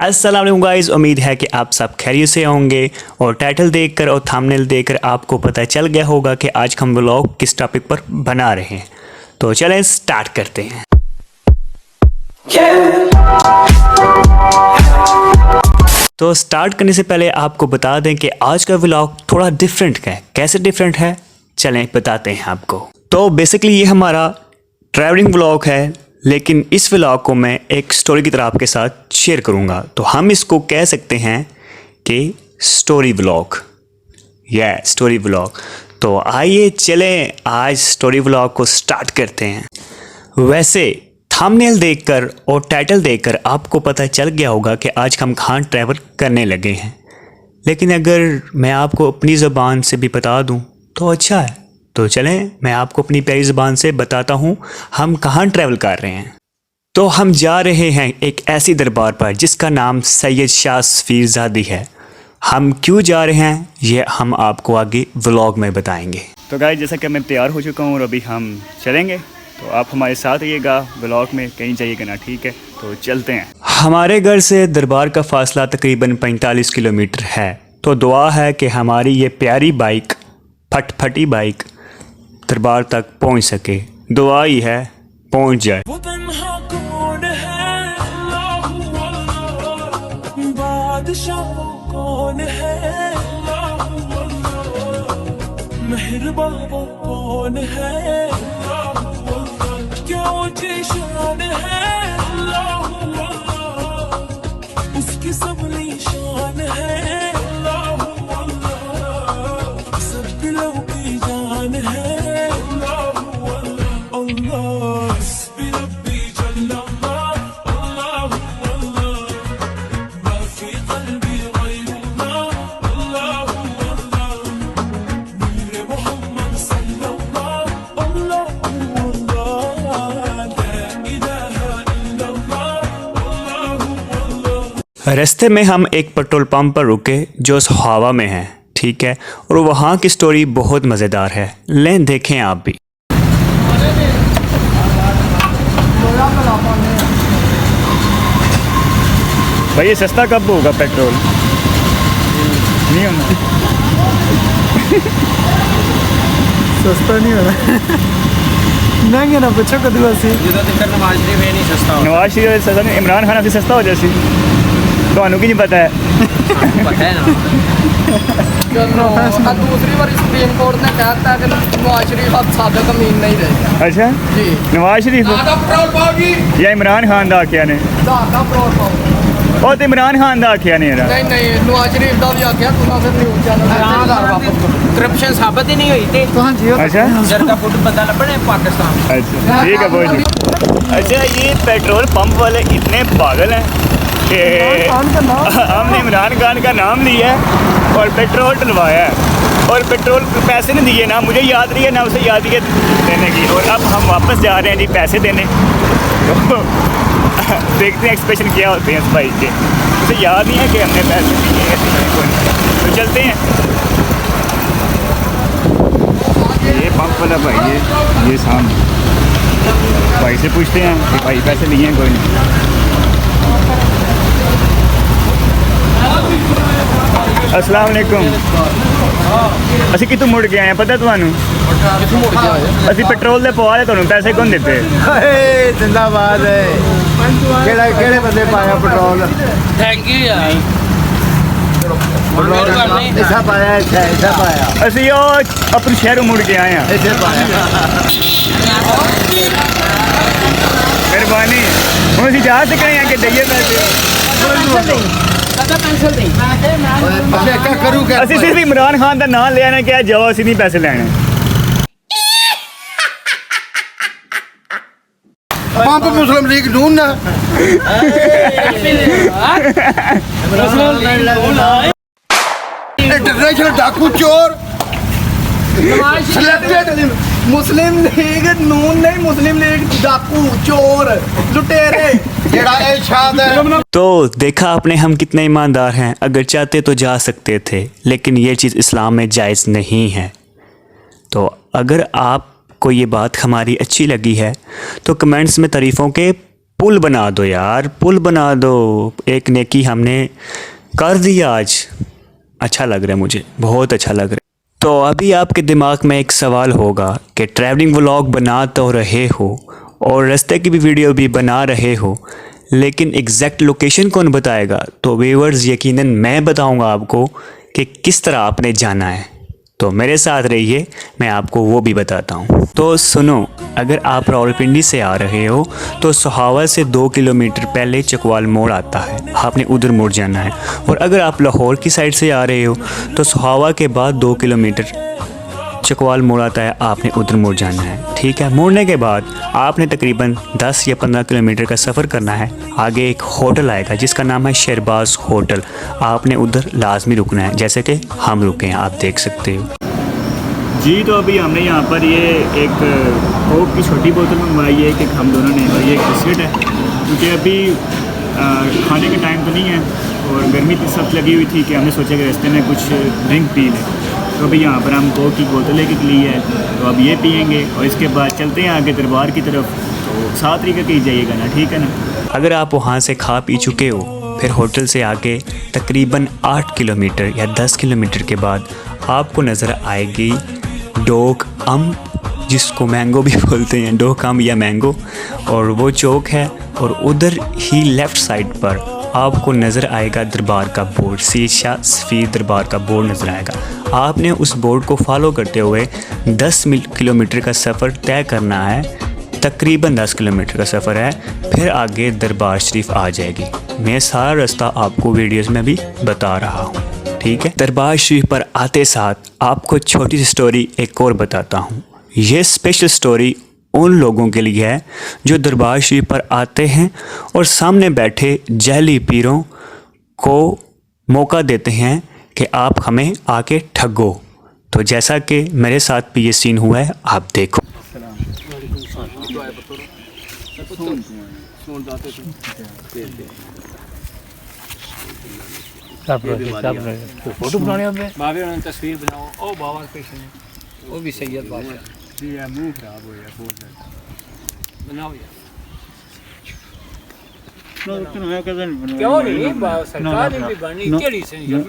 अस्सलाम वालेकुम गाइस, उम्मीद है कि आप सब खैरियत से होंगे और टाइटल देखकर और थंबनेल देखकर आपको पता चल गया होगा कि आज हम व्लॉग किस टॉपिक पर बना रहे हैं। तो चलें स्टार्ट करते हैं। तो स्टार्ट करने से पहले आपको बता दें कि आज का व्लॉग थोड़ा डिफरेंट है। कैसे डिफरेंट है चलें बताते हैं आपको। तो बेसिकली ये हमारा ट्रैवलिंग व्लॉग है, लेकिन इस व्लॉग को मैं एक स्टोरी की तरह आपके साथ शेयर करूंगा। तो हम इसको कह सकते हैं कि स्टोरी व्लॉग या स्टोरी व्लॉग। तो आइए चलें आज स्टोरी व्लॉग को स्टार्ट करते हैं। वैसे थंबनेल देखकर और टाइटल देखकर आपको पता चल गया होगा कि आज हम कहाँ ट्रैवल करने लगे हैं, लेकिन अगर मैं आपको अपनी ज़बान से भी बता दूं तो अच्छा है। तो चलें मैं आपको अपनी प्यारी ज़बान से बताता हूँ हम कहाँ ट्रैवल कर रहे हैं। तो हम जा रहे हैं एक ऐसी दरबार पर जिसका नाम सैयद शाह सफीरज़ादी है। हम क्यों जा रहे हैं ये हम आपको आगे व्लॉग में बताएंगे। तो गाइस जैसा कि मैं तैयार हो चुका हूँ और अभी हम चलेंगे, तो आप हमारे साथ रहिएगा व्लॉग में, कहीं जाइएगा ना, ठीक है। तो चलते हैं। हमारे घर से दरबार का फासला तकरीबन 45 किलोमीटर है। तो दुआ है कि हमारी ये प्यारी बाइक फटफटी बाइक दरबार तक पहुंच सके। दुआ ही है पहुंच जाए। कौन है मेहरबान कौन है, क्या ऊंची शान है, उसकी सब निशान है, सब दिलों की जान है। रास्ते में हम एक पेट्रोल पंप पर रुके जो हवा में है, ठीक है, और वहाँ की स्टोरी बहुत मज़ेदार है। लें देखें आप भी। भाई ये सस्ता कब होगा पेट्रोल? नहीं होना सस्ता नहीं होना महंगे ना पूछो कदू असी नवाज शरीफ है नहीं सस्ता, नवाज शरीफ सस्ता नहीं, इमरान खान अभी सस्ता हो जैसी ਤੁਹਾਨੂੰ की नहीं पता है। पता है ना। दूसरी बार सुप्रीम कोर्ट ने कहता है कि नवाज शरीफ अब सादा कमीन नहीं रहेगा। अच्छा जी नवाज शरीफ या इमरान खान दा आख्या ने? ਉਹ ਤੇ ਇਮਰਾਨ ਖਾਨ ਦਾ ਆਖਿਆ ਨੇ ਯਾਰ। नहीं नहीं नवाज शरीफ का भी आख्या तुम फिर न्यूज़ चैनल करप्शन साबित ही नहीं हुई थी। हाँ जी अच्छा जरदा फुट बंदा लपड़े पाकिस्तान। अच्छा ठीक है बोल। अच्छा ये पेट्रोल पंप वाले इतने पागल हैं कि हमने इमरान खान का नाम लिया है और पेट्रोल डलवाया है और पेट्रोल पैसे नहीं दिए ना, मुझे याद नहीं है ना उसे याद ही है देने की। और अब हम वापस जा रहे हैं जी पैसे देने। तो देखते हैं एक्सप्रेशन क्या होते हैं इस बाइक के। मुझे याद नहीं है कि हमने पैसे दिए हैं। तो चलते हैं। ये पंप वाला भाई ये सामने भाई से पूछते हैं कि भाई पैसे लिए हैं कोई नहीं। अस्सलाम वालेकुम। ਅਸੀਂ ਕਿੱਥੋਂ ਮੁੜ ਕੇ ਆਏ ਆ ਪਤਾ ਤੁਹਾਨੂੰ? ਅਸੀਂ ਪੈਟਰੋਲ ਦੇ ਪਵਾਏ, ਤੁਹਾਨੂੰ ਪੈਸੇ ਕੌਣ ਦਿੱਤੇ? ਏ ਜ਼ਿੰਦਾਬਾਦ ਹੈ। ਕਿਹੜੇ ਬੰਦੇ ਪਾਇਆ ਪੈਟਰੋਲ? थैंक यू यार। ऐसा पाया ऐसा पाया ਅਸੀਂ ਉਹ ਆਪਣੇ ਸ਼ਹਿਰੋਂ ਮੁੜ ਕੇ ਆਏ ਆ। ऐसे पाया। ਮਿਹਰਬਾਨੀ। ਹੁਣ ਅਸੀਂ ਜਾ ਸਕਦੇ ਹਾਂ ਕਿ ਦਈਏ ਪੈਸੇ? अच्छा क्या करूँ क्या? ਅਸੀਂ ਸਿਰਫ ਇਮਰਾਨ ਖਾਨ ਦਾ ਨਾਮ ਲਿਆ ਨਾ ਕਿਹਾ ਜਾਓ, ਅਸੀਂ ਨਹੀਂ ਪੈਸੇ ਲੈਣੇ। पंप मुस्लिम लीग नून ना इंटरनेशनल डाकू चोर सिलेक्टेड मुस्लिम लीग नून नहीं, मुस्लिम लीग डाकू चोर लुटेरे। जेड़ा ए शाद है। तो देखा आपने हम कितने ईमानदार हैं। अगर चाहते तो जा सकते थे, लेकिन ये चीज़ इस्लाम में जायज़ नहीं है। तो अगर आपको ये बात हमारी अच्छी लगी है तो कमेंट्स में तारीफ़ों के पुल बना दो यार, पुल बना दो। एक नेकी हमने कर दिया आज। अच्छा लग रहा है मुझे, बहुत अच्छा लग रहा है। तो अभी आपके दिमाग में एक सवाल होगा कि ट्रैवलिंग व्लॉग बना तो रहे हो और रास्ते की भी वीडियो भी बना रहे हो, लेकिन एग्जैक्ट लोकेशन कौन बताएगा? तो व्यूअर्स यकीनन मैं बताऊंगा आपको कि किस तरह आपने जाना है। तो मेरे साथ रहिए, मैं आपको वो भी बताता हूँ। तो सुनो, अगर आप रावलपिंडी से आ रहे हो तो सोहावा से 2 किलोमीटर पहले चकवाल मोड़ आता है, आपने उधर मुड़ जाना है। और अगर आप लाहौर की साइड से आ रहे हो तो सोहावा के बाद 2 किलोमीटर चकवाल मोड़ आता है, आपने उधर मुड़ जाना है। ठीक है, मुड़ने के बाद आपने तकरीबन 10 या 15 किलोमीटर का सफ़र करना है। आगे एक होटल आएगा जिसका नाम है शहरबाज होटल, आपने उधर लाजमी रुकना है, जैसे कि हम रुके हैं, आप देख सकते हो जी। तो अभी हमने यहाँ पर ये एक कोक की छोटी बोतल मंगवाई है, एक हम दोनों ने, और ये एक बिस्किट है, क्योंकि अभी खाने का टाइम तो नहीं है और गर्मी इतनी सख्त लगी हुई थी कि हमने सोचा कि रास्ते में कुछ ड्रिंक पी लें। तो अभी यहाँ पर हम कोक की बोतल लेके ली है, तो अब ये पियेंगे और इसके बाद चलते हैं आगे दरबार की तरफ। तो 7 तरीके की जाइएगा ना, ठीक है ना। अगर आप वहाँ से खा पी चुके हो, फिर होटल से आगे तकरीबन 8 किलोमीटर या 10 किलोमीटर के बाद आपको नज़र आएगी डोक अम, जिसको मैंगो भी बोलते हैं, डोक अम या मैंगो, और वो चौक है। और उधर ही लेफ़्ट साइड पर आपको नज़र आएगा दरबार का बोर्ड, शीशा सफ़ीर दरबार का बोर्ड नज़र आएगा। आपने उस बोर्ड को फॉलो करते हुए 10 किलोमीटर का सफ़र तय करना है, तकरीबन 10 किलोमीटर का सफ़र है, फिर आगे दरबार शरीफ आ जाएगी। मैं सारा रास्ता आपको वीडियोस में भी बता रहा हूँ, ठीक है। दरबार शरीफ पर आते साथ आपको छोटी सी स्टोरी एक और बताता हूँ। ये स्पेशल स्टोरी उन लोगों के लिए है जो दरबार शरीफ पर आते हैं और सामने बैठे जहली पीरों को मौका देते हैं कि आप हमें आके ठगो। तो जैसा कि मेरे साथ भी ये सीन हुआ है, आप देखो। फोटो बनाने होंगे बाबे उन्होंने तस्वीर बनाओ ओ बाबा पेशेंट वो भी सैयद बाबा जी है, मुंह खराब हो गया बहुत ज्यादा। बनाओ यार क्यों नहीं सरकार ने भी बनी केड़ी से नहीं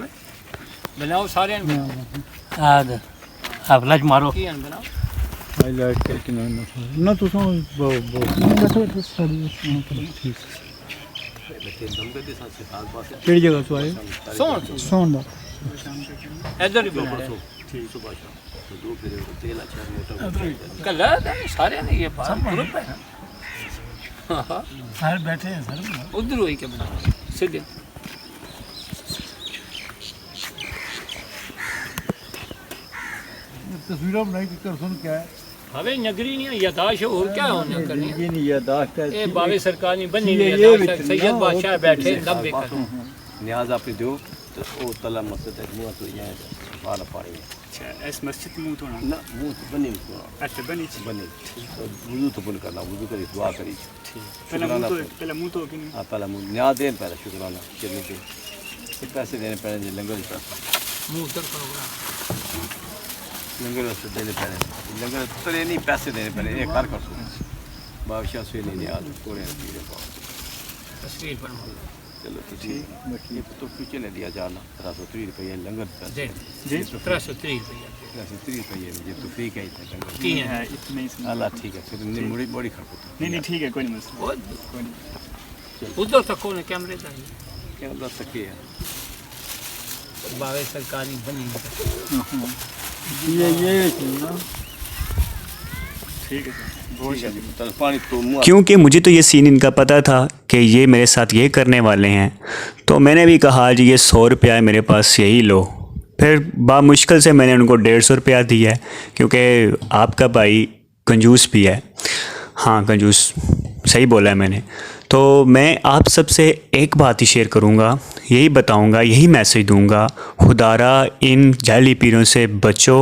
बनाओ सारे आद आप लज मारो की बनाओ हाईलाइट करके ना तो सो केड़ी जगह से आए? सोन इधर ही कल सारे ने ये ग्रुप है सारे बैठे हैं सर, उधर वही के बना सीधे तस्वीरों बनाई कि कर सुन क्या है हवे नगरी नहीं यादाश और क्या होने करनी ये नहीं यादाश्त है। ए बावे सरकार नहीं बनी यादाश सैयद बादशाह बैठे 90 कर न्याज आप दो तो ओ तला मस्जिद है मुंह तो यहाँ बाल पाए। अच्छा, इस मस्जिद मुँह तो ना मुंह तो बनी अच्छा बनी बनी तो वुजू तो बन करना वुजू करी दुआ करी पहले मुँह तो कि नहीं? हाँ पहला मुंह न्याज देन पहले शुक्राना चलने के पैसे देने पड़े लंगर पैसा मुंह उधर करो लंगर वास्ते देने पड़े लंगर तो नहीं पैसे देने पड़े एक कार कर सो बादशाह से नहीं न्याज कोड़े तस्वीर बनवा चलो तो ठीक ये तो पीछे ने दिया जाना 330 रुपये लंगर जी 330 रुपया 330 रुपये मुझे तो फ्री का ही था लंगर की है इतने ही सुन- अल्लाह ठीक है फिर मुड़ी बड़ी खड़को नहीं ठीक है, कोई नहीं मसला। उधर तक कौन कैमरे था क्या अल्लाह सके है बावे सरकारी बनी ये ठीक है सर, बहुत शुक्रिया। पानी तो मुँह क्योंकि मुझे तो ये सीन इनका पता था कि ये मेरे साथ ये करने वाले हैं, तो मैंने भी कहा जी ये 100 रुपया है मेरे पास, यही लो। फिर बामुश्किल से मैंने उनको 150 रुपया दिया है, क्योंकि आपका भाई कंजूस भी है। हाँ कंजूस सही बोला है मैंने। तो मैं आप सबसे एक बात ही शेयर करूँगा, यही बताऊँगा, यही मैसेज दूँगा, खुदारा इन जाली पीरों से बचो,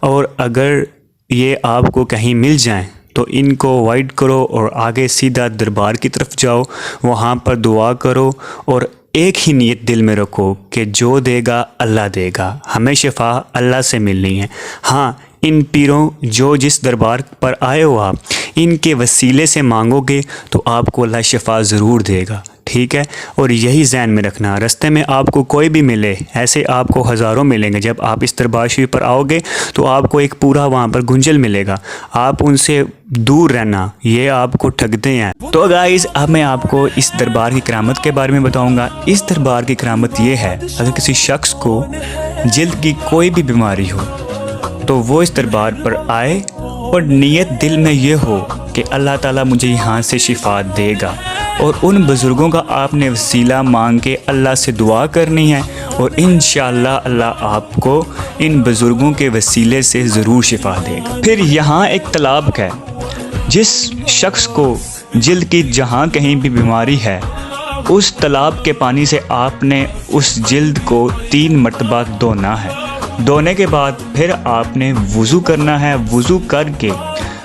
और अगर ये आपको कहीं मिल जाएं तो इनको अवॉइड करो और आगे सीधा दरबार की तरफ जाओ, वहाँ पर दुआ करो और एक ही नीयत दिल में रखो कि जो देगा अल्लाह देगा, हमें शिफा अल्लाह से मिलनी है। हाँ इन पीरों जो जिस दरबार पर आए हो आप, इनके वसीले से मांगोगे तो आपको अल्लाह शिफा ज़रूर देगा, ठीक है। और यही ज़हन में रखना, रास्ते में आपको कोई भी मिले, ऐसे आपको हज़ारों मिलेंगे। जब आप इस दरबार शरीफ पर आओगे तो आपको एक पूरा वहाँ पर गुंजल मिलेगा, आप उनसे दूर रहना, ये आपको ठगते हैं। तो गाइज़ अब मैं आपको इस दरबार की करामत के बारे में बताऊँगा। इस दरबार की करामत ये है, अगर किसी शख्स को जिल्द की कोई भी बीमारी हो तो वो इस दरबार पर आए और नीयत दिल में ये हो कि अल्लाह ताला मुझे यहाँ से शिफा देगा, और उन बुज़ुर्गों का आपने वसीला मांग के अल्लाह से दुआ करनी है, और इंशाअल्लाह अल्लाह आपको इन बुज़ुर्गों के वसीले से ज़रूर शिफा देगा। फिर यहाँ एक तालाब है, जिस शख्स को जिल्द की जहाँ कहीं भी बीमारी है, उस तालाब के पानी से आपने उस जिल्द को 3 मरतबा धोना है। धोने के बाद फिर आपने वज़ू करना है। वज़ू करके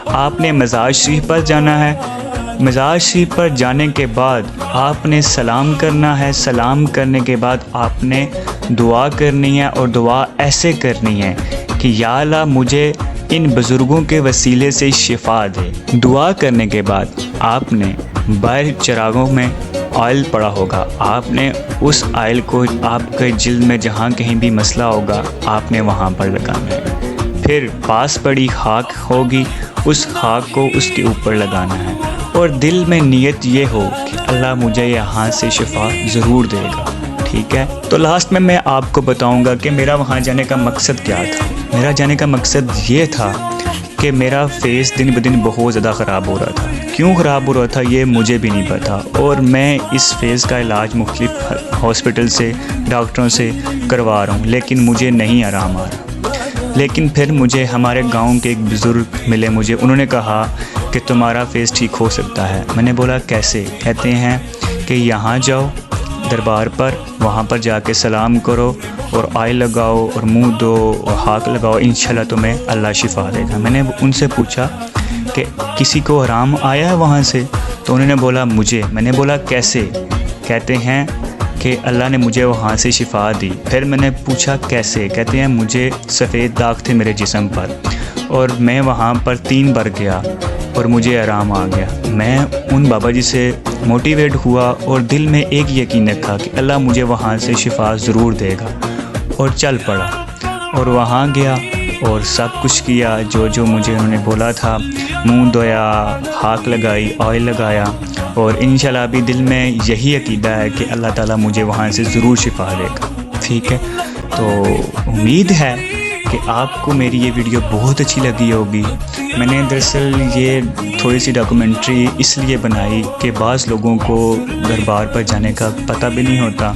आपने मज़ार शरीफ पर जाना है। मज़ार शरीफ पर जाने के बाद आपने सलाम करना है। सलाम करने के बाद आपने दुआ करनी है, और दुआ ऐसे करनी है कि या अल्लाह मुझे इन बुज़ुर्गों के वसीले से शिफा दे। दुआ करने के बाद आपने बाहर चिरागों में ऑयल पड़ा होगा, आपने उस ऑयल को आपके जिल्द में जहाँ कहीं भी मसला होगा आपने वहाँ पर लगाना है। फिर पास पड़ी खाक होगी, उस खाक को उसके ऊपर लगाना है, और दिल में नीयत ये हो कि अल्लाह मुझे यहाँ से शिफा ज़रूर देगा, ठीक है। तो लास्ट में मैं आपको बताऊँगा कि मेरा वहाँ जाने का मकसद क्या था। मेरा जाने का मकसद ये था कि मेरा फेस दिन ब दिन बहुत ज़्यादा ख़राब हो रहा था। क्यों ख़राब हो रहा था ये मुझे भी नहीं पता, और मैं इस फेस का इलाज मुख्तलिफ हॉस्पिटल से, डॉक्टरों से करवा रहा हूँ, लेकिन मुझे नहीं आराम आ रहा। लेकिन फिर मुझे हमारे गांव के एक बुज़ुर्ग मिले मुझे, उन्होंने कहा कि तुम्हारा फेस ठीक हो सकता है। मैंने बोला कैसे? कहते हैं कि यहाँ जाओ दरबार पर, वहाँ पर जाके सलाम करो और ऑयल लगाओ और मुंह दो और हाथ लगाओ, इंशाल्लाह तुम्हें अल्लाह शिफा देगा। मैंने उनसे पूछा कि किसी को आराम आया है वहाँ से? तो उन्होंने बोला मुझे। मैंने बोला कैसे? कहते हैं कि अल्लाह ने मुझे वहाँ से शिफा दी। फिर मैंने पूछा कैसे? कहते हैं मुझे सफ़ेद दाग थे मेरे जिस्म पर, और मैं वहाँ पर 3 बार गया और मुझे आराम आ गया। मैं उन बाबा जी से मोटिवेट हुआ और दिल में एक यकीन रखा कि अल्लाह मुझे वहाँ से शिफा ज़रूर देगा, और चल पड़ा और वहाँ गया और सब कुछ किया जो जो मुझे उन्होंने बोला था। मुंह धोया, हाथ लगाई, ऑयल लगाया, और इंशाल्लाह अभी दिल में यही अकीदा है कि अल्लाह ताला मुझे वहाँ से ज़रूर शिफा देगा, ठीक है। तो उम्मीद है कि आपको मेरी ये वीडियो बहुत अच्छी लगी होगी। मैंने दरअसल ये थोड़ी सी डॉक्यूमेंट्री इसलिए बनाई कि बाज़ लोगों को दरबार पर जाने का पता भी नहीं होता,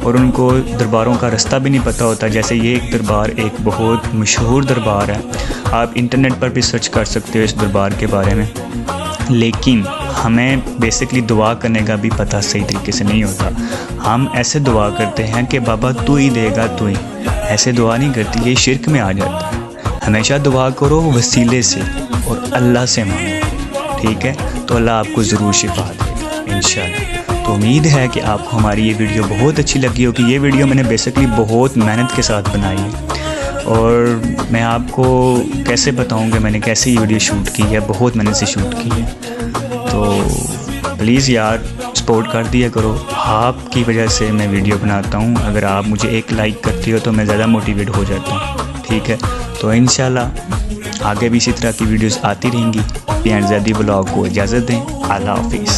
और उनको दरबारों का रास्ता भी नहीं पता होता। जैसे ये एक दरबार एक बहुत मशहूर दरबार है, आप इंटरनेट पर भी सर्च कर सकते हो इस दरबार के बारे में, लेकिन हमें बेसिकली दुआ करने का भी पता सही तरीके से नहीं होता। हम ऐसे दुआ करते हैं कि बाबा तू ही देगा, तू ही, ऐसे दुआ नहीं करती, ये शिर्क में आ जाता है। हमेशा दुआ करो वसीले से और अल्लाह से मांगो, ठीक है। तो अल्लाह आपको ज़रूर शिफा देगा इंशाल्लाह। तो उम्मीद है कि आपको हमारी ये वीडियो बहुत अच्छी लगी होगी। ये वीडियो मैंने बेसिकली बहुत मेहनत के साथ बनाई है, और मैं आपको कैसे बताऊंगा मैंने कैसे ये वीडियो शूट की है, बहुत मेहनत से शूट की है। तो प्लीज़ यार सपोर्ट कर दिया करो, आपकी वजह से मैं वीडियो बनाता हूँ। अगर आप मुझे एक लाइक करती हो तो मैं ज़्यादा मोटिवेट हो जाता हूँ, ठीक है। तो इंशाल्लाह आगे भी इसी तरह की वीडियोस आती रहेंगी। पी एंड ज़ैदी व्लॉग को इजाज़त दें। अल्लाह हाफिज़।